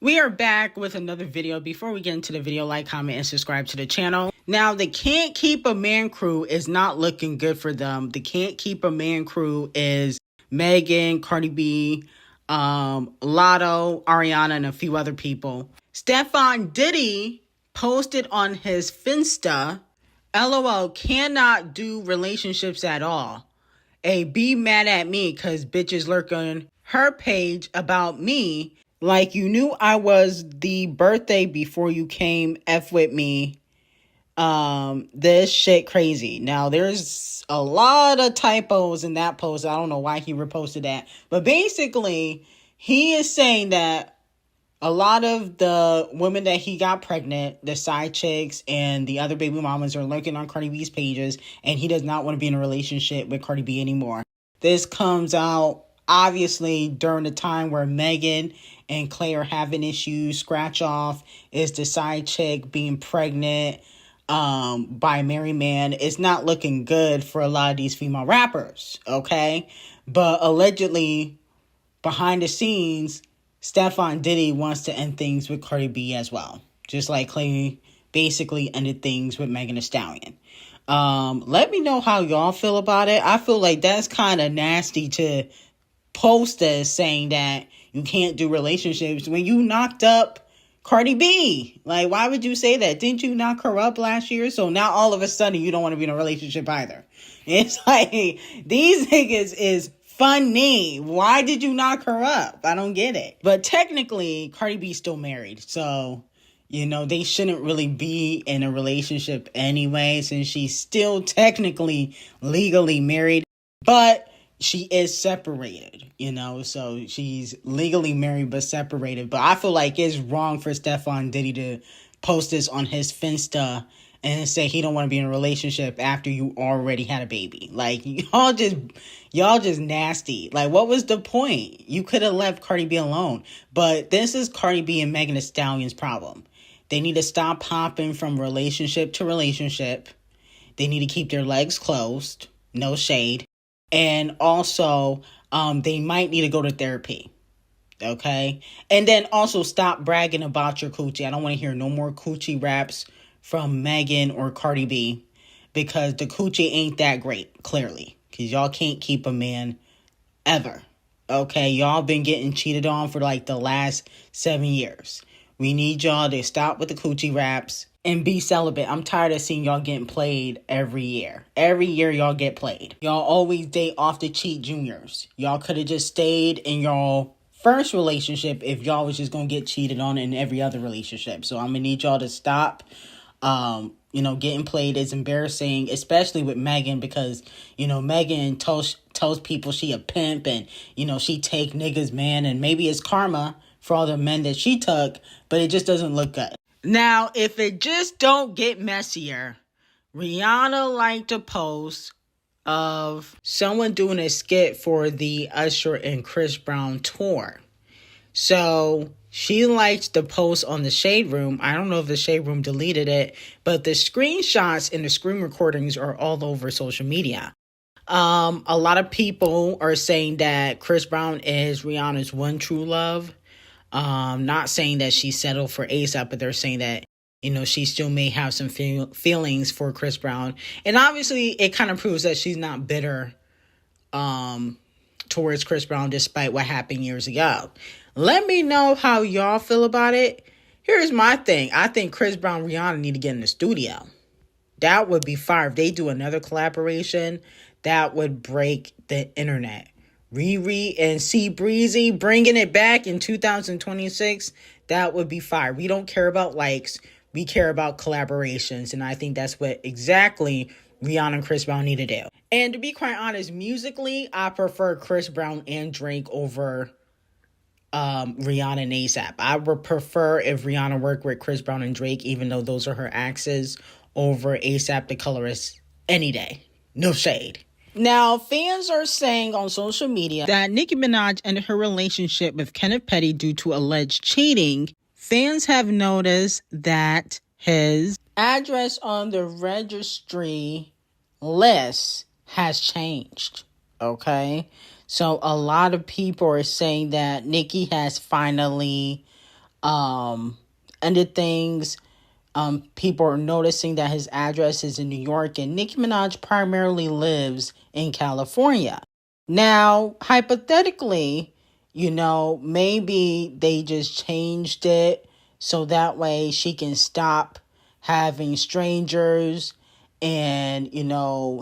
We are back with another video. Before we get into the video, like, comment, and subscribe to the channel. Now, the Can't Keep a Man crew is not looking good for them. The Can't Keep a Man crew is Megan, Cardi B, Lotto, Ariana, and a few other people. F0N Diddy posted on his Finsta, LOL, cannot do relationships at all. Be mad at me because bitches lurk on her page about me. Like you knew I was the birthday before you came F with me. This shit crazy. Now there's a lot of typos in that post. I don't know why he reposted that. But basically, he is saying that a lot of the women that he got pregnant, the side chicks and the other baby mamas are lurking on Cardi B's pages. And he does not want to be in a relationship with Cardi B anymore. This comes out obviously during the time where Megan and Clay are having issues. Scratch Off is the side chick being pregnant by Mary Man. It's not looking good for a lot of these female rappers, okay? But allegedly, behind the scenes, F0N Diddy wants to end things with Cardi B as well. Just like Clay basically ended things with Megan Thee Stallion. Let me know how y'all feel about it. I feel like that's kind of nasty to post as saying that you can't do relationships when you knocked up Cardi B. Like, why would you say that? Didn't you knock her up last year? So now all of a sudden you don't want to be in a relationship either. It's like, these niggas is funny. Why did you knock her up? I don't get it. But technically, Cardi B's still married. So, you know, they shouldn't really be in a relationship anyway, since she's still technically legally married. But she is separated, you know, so she's legally married but separated. But I feel like it's wrong for F0N Diddy to post this on his Finsta and say he don't want to be in a relationship after you already had a baby. Like, y'all just nasty. Like, what was the point? You could have left Cardi B alone. But this is Cardi B and Megan Thee Stallion's problem. They need to stop hopping from relationship to relationship. They need to keep their legs closed. No shade. And also, they might need to go to therapy, okay? And then also stop bragging about your coochie. I don't want to hear no more coochie raps from Megan or Cardi B because the coochie ain't that great, clearly, because y'all can't keep a man ever, okay? Y'all been getting cheated on for like the last 7 years. We need y'all to stop with the coochie raps and be celibate. I'm tired of seeing y'all getting played every year. Every year y'all get played. Y'all always date off the cheat juniors. Y'all could have just stayed in y'all first relationship if y'all was just going to get cheated on in every other relationship. So I'm going to need y'all to stop. You know, getting played is embarrassing, especially with Megan, because, you know, Megan tells people she a pimp and, you know, she take niggas, man, and maybe it's karma for all the men that she took, but it just doesn't look good. Now, if it just don't get messier, Rihanna liked a post of someone doing a skit for the Usher and Chris Brown tour. So she liked the post on the Shade Room. I don't know if the Shade Room deleted it, but the screenshots and the screen recordings are all over social media. A lot of people are saying that Chris Brown is Rihanna's one true love. Not saying that she settled for ASAP, but they're saying that, you know, she still may have some feelings for Chris Brown. And obviously it kind of proves that she's not bitter towards Chris Brown despite what happened years ago. Let me know how y'all feel about it. Here's my thing. I think Chris Brown and Rihanna need to get in the studio. That would be fire. If they do another collaboration, that would break the internet. Riri and C Breezy bringing it back in 2026, that would be fire. We don't care about likes. We care about collaborations. And I think that's what exactly Rihanna and Chris Brown need to do. And to be quite honest, musically, I prefer Chris Brown and Drake over Rihanna and ASAP. I would prefer if Rihanna worked with Chris Brown and Drake, even though those are her exes, over ASAP the Colorist any day. No shade. Now, fans are saying on social media that Nicki Minaj ended her relationship with Kenneth Petty due to alleged cheating. Fans have noticed that his address on the registry list has changed, okay? So a lot of people are saying that Nicki has finally ended things. People are noticing that his address is in New York, and Nicki Minaj primarily lives in California. Now, hypothetically, maybe they just changed it so that way she can stop having strangers and,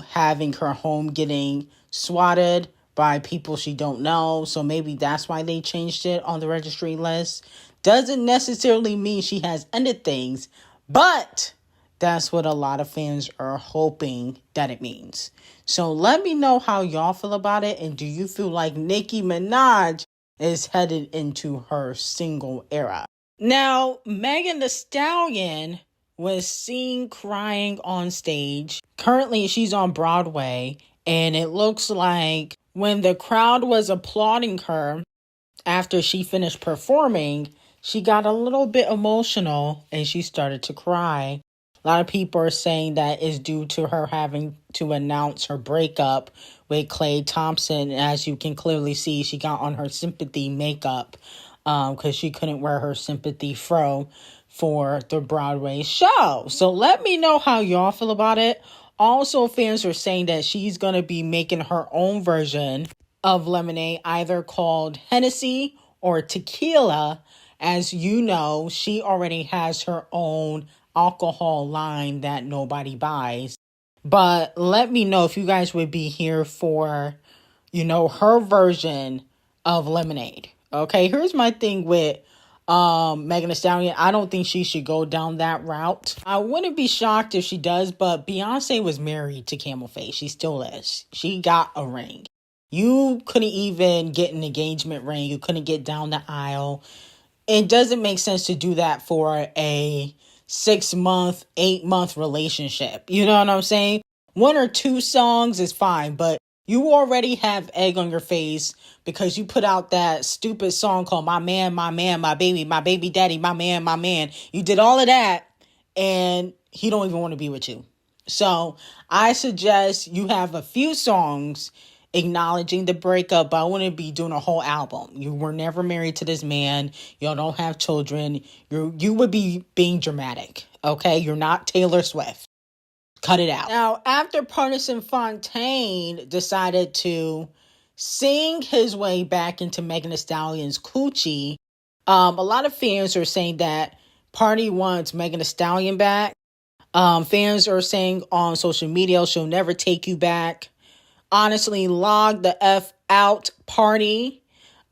having her home getting swatted by people she don't know. So maybe that's why they changed it on the registry list. Doesn't necessarily mean she has ended things, but that's what a lot of fans are hoping that it means. So let me know how y'all feel about it. And do you feel like Nicki Minaj is headed into her single era? Now, Megan Thee Stallion was seen crying on stage. Currently, she's on Broadway. And it looks like when the crowd was applauding her after she finished performing, she got a little bit emotional and she started to cry. A lot of people are saying that is due to her having to announce her breakup with Klay Thompson. As you can clearly see, she got on her sympathy makeup because she couldn't wear her sympathy fro for the Broadway show. So let me know how y'all feel about it. Also, fans are saying that she's going to be making her own version of lemonade, either called Hennessy or tequila. As you know, she already has her own alcohol line that nobody buys. But let me know if you guys would be here for, her version of lemonade. Okay, here's my thing with Megan Thee Stallion. I don't think she should go down that route. I wouldn't be shocked if she does, but Beyonce was married to Camel Face. She still is. She got a ring. You couldn't even get an engagement ring. You couldn't get down the aisle. It doesn't make sense to do that for a 6-month, 8-month relationship. You know what I'm saying? 1 or 2 songs is fine, but you already have egg on your face because you put out that stupid song called My Man, My Baby Daddy, My Man, My Man. You did all of that and he don't even want to be with you. So I suggest you have a few songs acknowledging the breakup, but I wouldn't be doing a whole album. You were never married to this man. Y'all don't have children. You would be being dramatic, okay? You're not Taylor Swift. Cut it out. Now, after Partisan Fontaine decided to sing his way back into Megan Thee Stallion's coochie, a lot of fans are saying that Party wants Megan Thee Stallion back. Fans are saying on social media, she'll never take you back. Honestly, log the F out, Party.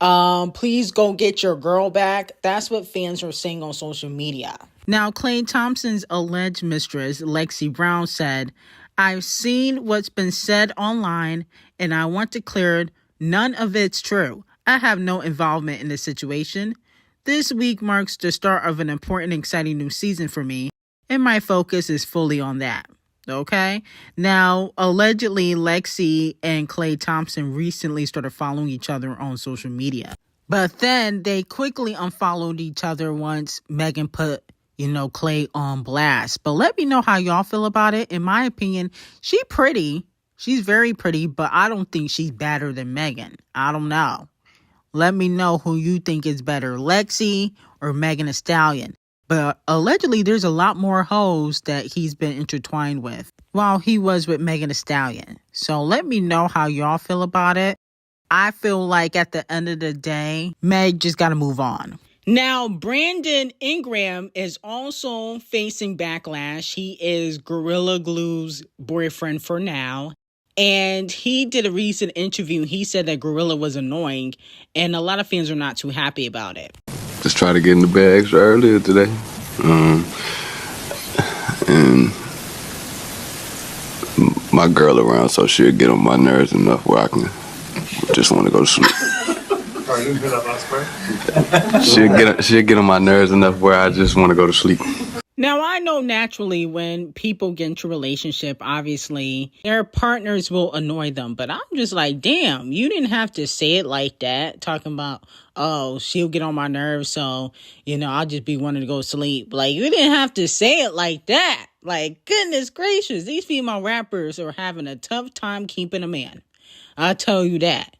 Please go get your girl back. That's what fans are saying on social media. Now, Klay Thompson's alleged mistress, Lexi Brown, said, "I've seen what's been said online, and I want to clear it. None of it's true. I have no involvement in this situation. This week marks the start of an important, exciting new season for me, and my focus is fully on that." Okay. Now, allegedly, Lexi and Klay Thompson recently started following each other on social media. But then they quickly unfollowed each other once Megan put, Klay on blast. But let me know how y'all feel about it. In my opinion, she's pretty. She's very pretty, but I don't think she's better than Megan. I don't know. Let me know who you think is better, Lexi or Megan Thee Stallion. But allegedly, there's a lot more hoes that he's been intertwined with while he was with Megan Thee Stallion. So let me know how y'all feel about it. I feel like at the end of the day, Meg just got to move on. Now, Brandon Ingram is also facing backlash. He is Gorilla Glue's boyfriend for now. And he did a recent interview. He said that Gorilla was annoying. And a lot of fans are not too happy about it. Just try to get in the bag extra earlier today. And my girl around, so she'll get on my nerves enough where I can just want to go to sleep. She'll get on my nerves enough where I just want to go to sleep. Now, I know naturally when people get into a relationship, obviously, their partners will annoy them. But I'm just like, damn, you didn't have to say it like that. Talking about, oh, she'll get on my nerves, so, I'll just be wanting to go to sleep. Like, you didn't have to say it like that. Like, goodness gracious, these female rappers are having a tough time keeping a man. I'll tell you that.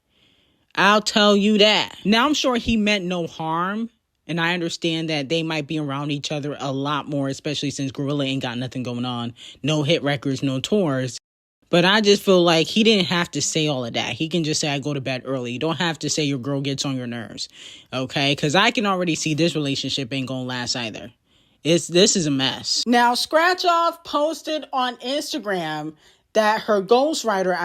Now, I'm sure he meant no harm And I understand that they might be around each other a lot more, especially since Gorilla ain't got nothing going on. No hit records, no tours. But I just feel like he didn't have to say all of that. He can just say, I go to bed early. You don't have to say your girl gets on your nerves. Okay? Because I can already see this relationship ain't going to last either. This is a mess. Now, Scratch Off posted on Instagram that her ghostwriter,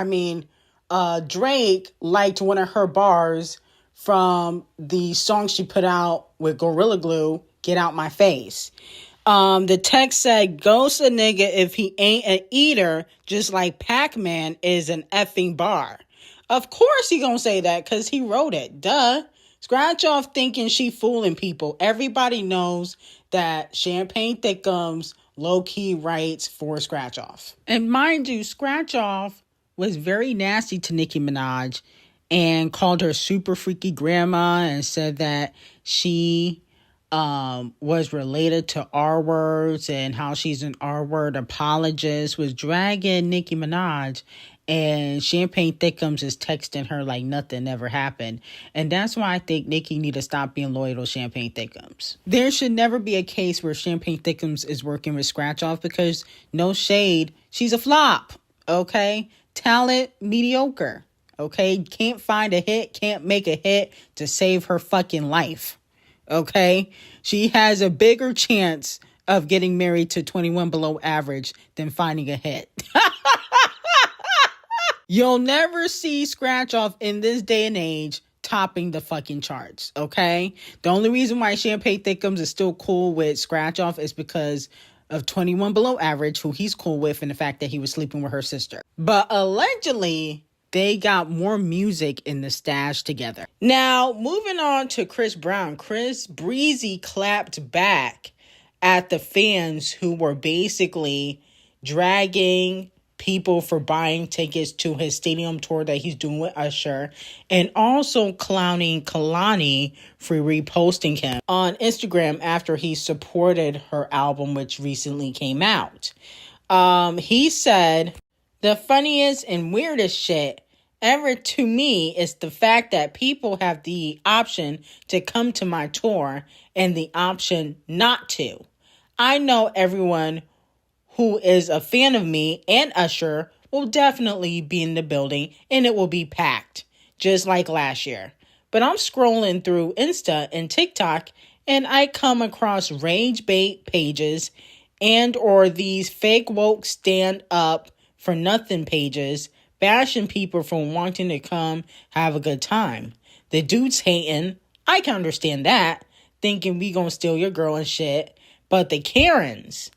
Drake, liked one of her bars from the song she put out with Gorilla Glue, Get Out My Face. The text said, ghost a nigga if he ain't an eater, just like Pac-Man is an effing bar. Of course he gonna say that, because he wrote it. Duh. Scratch Off thinking she fooling people. Everybody knows that Champagne Thickums low-key writes for Scratch Off. And mind you, Scratch Off was very nasty to Nicki Minaj and called her super freaky grandma and said that she was related to R words and how she's an R word apologist, was dragging Nicki Minaj, and Champagne Thickums is texting her like nothing ever happened. And that's why I think Nicki need to stop being loyal to Champagne Thickums. There should never be a case where Champagne Thickums is working with Scratch Off, because no shade, she's a flop. Okay? Talent mediocre. Okay? Can't find a hit, can't make a hit to save her fucking life. Okay? She has a bigger chance of getting married to 21 Below Average than finding a hit. You'll never see Scratch Off in this day and age topping the fucking charts, okay? The only reason why Champagne Thickums is still cool with Scratch Off is because of 21 Below Average, who he's cool with, and the fact that he was sleeping with her sister. But allegedly, they got more music in the stash together. Now, moving on to Chris Brown. Chris Breezy clapped back at the fans who were basically dragging people for buying tickets to his stadium tour that he's doing with Usher, and also clowning Kalani for reposting him on Instagram after he supported her album, which recently came out. He said, the funniest and weirdest shit ever to me is the fact that people have the option to come to my tour and the option not to. I know everyone who is a fan of me and Usher will definitely be in the building, and it will be packed, just like last year. But I'm scrolling through Insta and TikTok, and I come across rage bait pages and or these fake woke stand up for nothing pages bashing people for wanting to come have a good time. The dudes hating, I can understand that, thinking we gonna steal your girl and shit, but the Karens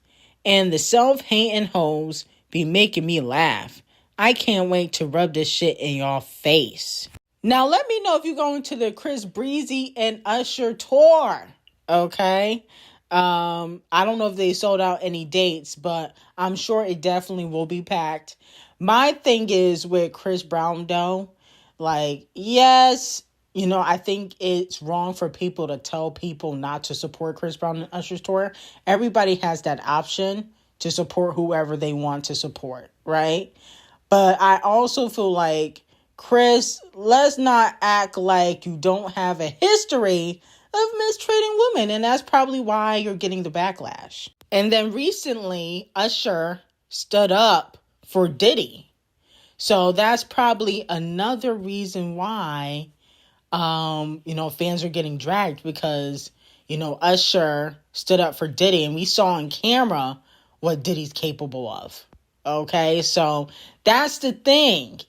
and the self-hating hoes be making me laugh. I can't wait to rub this shit in y'all face. Now let me know if you're going to the Chris Breezy and Usher tour, okay? I don't know if they sold out any dates, but I'm sure it definitely will be packed. My thing is with Chris Brown, though, like, yes, I think it's wrong for people to tell people not to support Chris Brown and Usher's tour. Everybody has that option to support whoever they want to support, right? But I also feel like, Chris, let's not act like you don't have a history of mistreating women, and that's probably why you're getting the backlash. And then recently, Usher stood up for Diddy. So that's probably another reason why fans are getting dragged, because, Usher stood up for Diddy, and we saw on camera what Diddy's capable of. Okay, so that's the thing,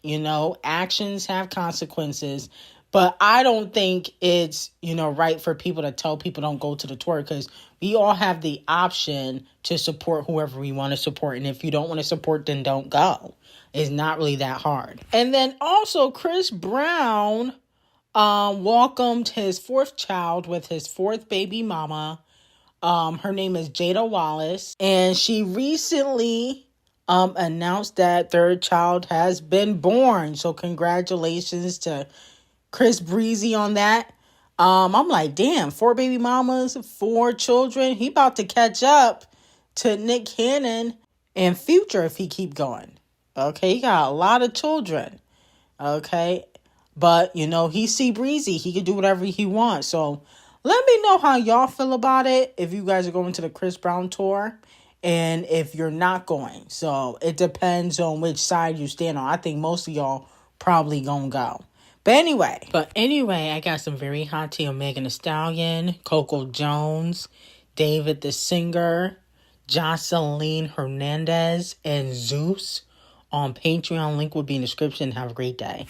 actions have consequences, but I don't think it's, right for people to tell people don't go to the tour, because we all have the option to support whoever we want to support, and if you don't want to support, then don't go. It's not really that hard. And then also Chris Brown welcomed his fourth child with his fourth baby mama. Her name is G0ES, and she recently announced that their child has been born. So congratulations to Chris Breezy on that. I'm like, damn, 4 baby mamas, 4 children. He about to catch up to Nick Cannon and Future if he keep going. Okay, he got a lot of children. Okay. But, he see Breezy. He can do whatever he wants. So Let me know how y'all feel about it, if you guys are going to the Chris Brown tour and if you're not going. So it depends on which side you stand on. I think most of y'all probably gonna go. But anyway, I got some very hot tea on Megan Thee Stallion, Coco Jones, David the Singer, Jocelyn Hernandez, and Zeus on Patreon. Link will be in the description. Have a great day.